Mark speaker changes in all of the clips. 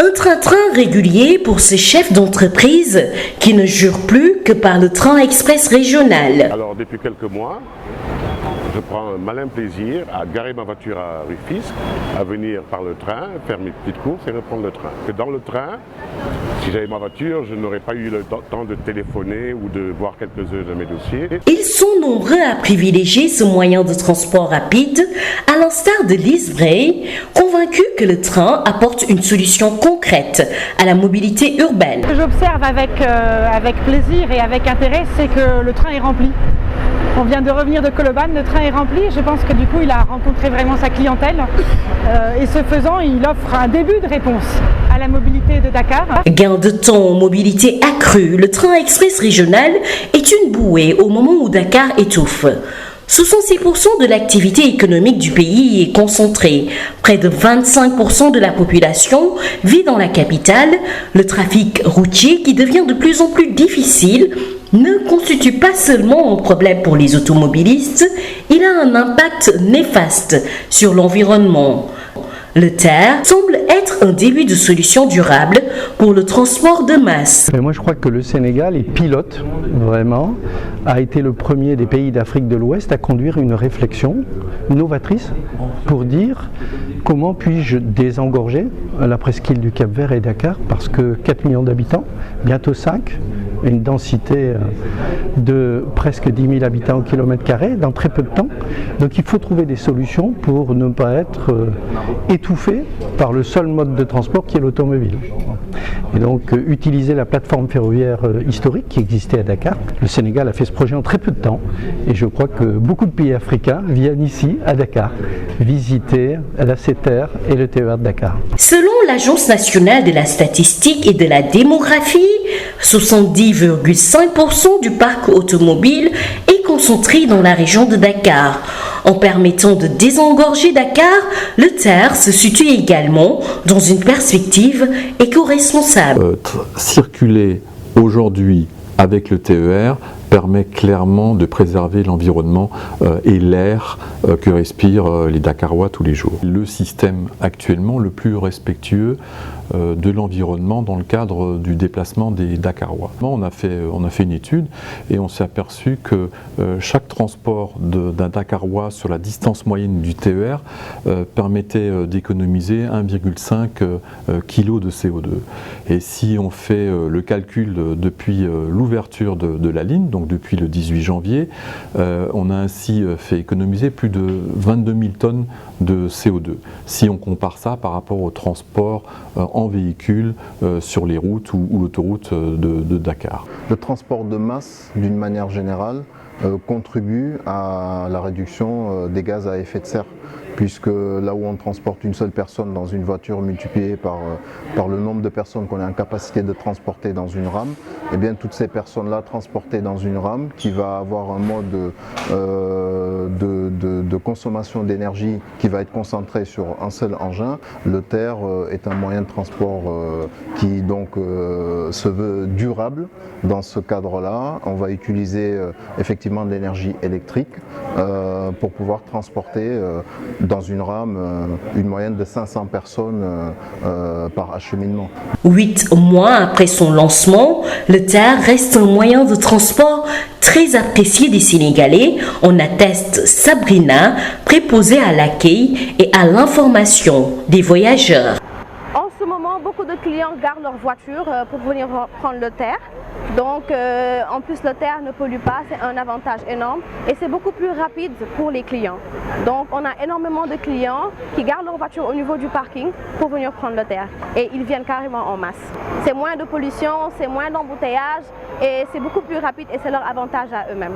Speaker 1: Un train-train régulier pour ces chefs d'entreprise qui ne jurent plus que par le train express régional.
Speaker 2: Alors depuis quelques mois, je prends un malin plaisir à garer ma voiture à Rufisque, à venir par le train, faire mes petites courses et reprendre le train. Que dans le train, si j'avais ma voiture, je n'aurais pas eu le temps de téléphoner ou de voir quelques-uns de mes dossiers.
Speaker 1: Ils sont nombreux à privilégier ce moyen de transport rapide, à l'instar de Lise Bray, convaincue que le train apporte une solution concrète à la mobilité urbaine.
Speaker 3: Ce que j'observe avec plaisir et avec intérêt, c'est que le train est rempli. On vient de revenir de Colobane, le train est rempli. Je pense que du coup, il a rencontré vraiment sa clientèle. Et ce faisant, il offre un début de réponse à la mobilité de Dakar.
Speaker 1: Gain de temps, mobilité accrue, le train express régional est une bouée au moment où Dakar étouffe. 66% de l'activité économique du pays est concentrée. Près de 25% de la population vit dans la capitale. Le trafic routier, qui devient de plus en plus difficile, ne constitue pas seulement un problème pour les automobilistes, il a un impact néfaste sur l'environnement. Le TER semble être un début de solution durable pour le transport de masse.
Speaker 4: Mais moi je crois que le Sénégal est pilote, vraiment, a été le premier des pays d'Afrique de l'Ouest à conduire une réflexion novatrice pour dire comment puis-je désengorger la presqu'île du Cap-Vert et Dakar, parce que 4 millions d'habitants, bientôt 5, une densité de presque 10 000 habitants au kilomètre carré dans très peu de temps. Donc il faut trouver des solutions pour ne pas être étouffé par le seul mode de transport qui est l'automobile. Et donc utiliser la plateforme ferroviaire historique qui existait à Dakar. Le Sénégal a fait ce projet en très peu de temps et je crois que beaucoup de pays africains viennent ici à Dakar visiter la CETER et le TER de Dakar.
Speaker 1: Selon l'Agence nationale de la statistique et de la démographie, 70,5% du parc automobile est concentré dans la région de Dakar. En permettant de désengorger Dakar, le TER se situe également dans une perspective éco-responsable.
Speaker 5: Circuler aujourd'hui avec le TER permet clairement de préserver l'environnement et l'air que respirent les Dakarois tous les jours. Le système actuellement le plus respectueux de l'environnement dans le cadre du déplacement des Dakarois. On a fait une étude et on s'est aperçu que chaque transport d'un Dakarois sur la distance moyenne du TER permettait d'économiser 1,5 kg de CO2. Et si on fait le calcul depuis l'ouverture de la ligne, donc depuis le 18 janvier, on a ainsi fait économiser plus de 22 000 tonnes de CO2. Si on compare ça par rapport au transport en véhicule sur les routes ou l'autoroute de Dakar.
Speaker 6: Le transport de masse, d'une manière générale, contribue à la réduction des gaz à effet de serre, puisque là où on transporte une seule personne dans une voiture multipliée par le nombre de personnes qu'on est en capacité de transporter dans une rame, et bien toutes ces personnes-là transportées dans une rame qui va avoir un mode de consommation d'énergie qui va être concentré sur un seul engin. Le TER est un moyen de transport qui donc se veut durable. Dans ce cadre-là, on va utiliser effectivement de l'énergie électrique pour pouvoir transporter dans une rame une moyenne de 500 personnes par acheminement.
Speaker 1: 8 mois après son lancement, le TER reste un moyen de transport très apprécié des Sénégalais, en atteste Sabrina, préposée à l'accueil et à l'information des voyageurs.
Speaker 7: En ce moment, beaucoup de clients gardent leur voiture pour venir prendre le TER. Donc, en plus, le TER ne pollue pas, c'est un avantage énorme et c'est beaucoup plus rapide pour les clients. Donc, on a énormément de clients qui gardent leur voiture au niveau du parking pour venir prendre le TER et ils viennent carrément en masse. C'est moins de pollution, c'est moins d'embouteillage et c'est beaucoup plus rapide et c'est leur avantage à eux-mêmes.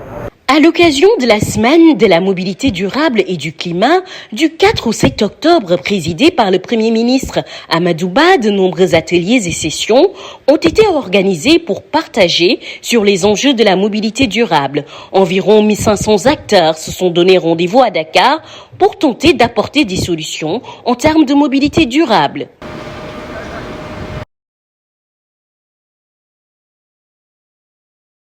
Speaker 1: À l'occasion de la semaine de la mobilité durable et du climat, du 4 au 7 octobre, présidée par le Premier ministre Amadou Ba, de nombreux ateliers et sessions ont été organisés pour partager sur les enjeux de la mobilité durable. Environ 1500 acteurs se sont donné rendez-vous à Dakar pour tenter d'apporter des solutions en termes de mobilité durable.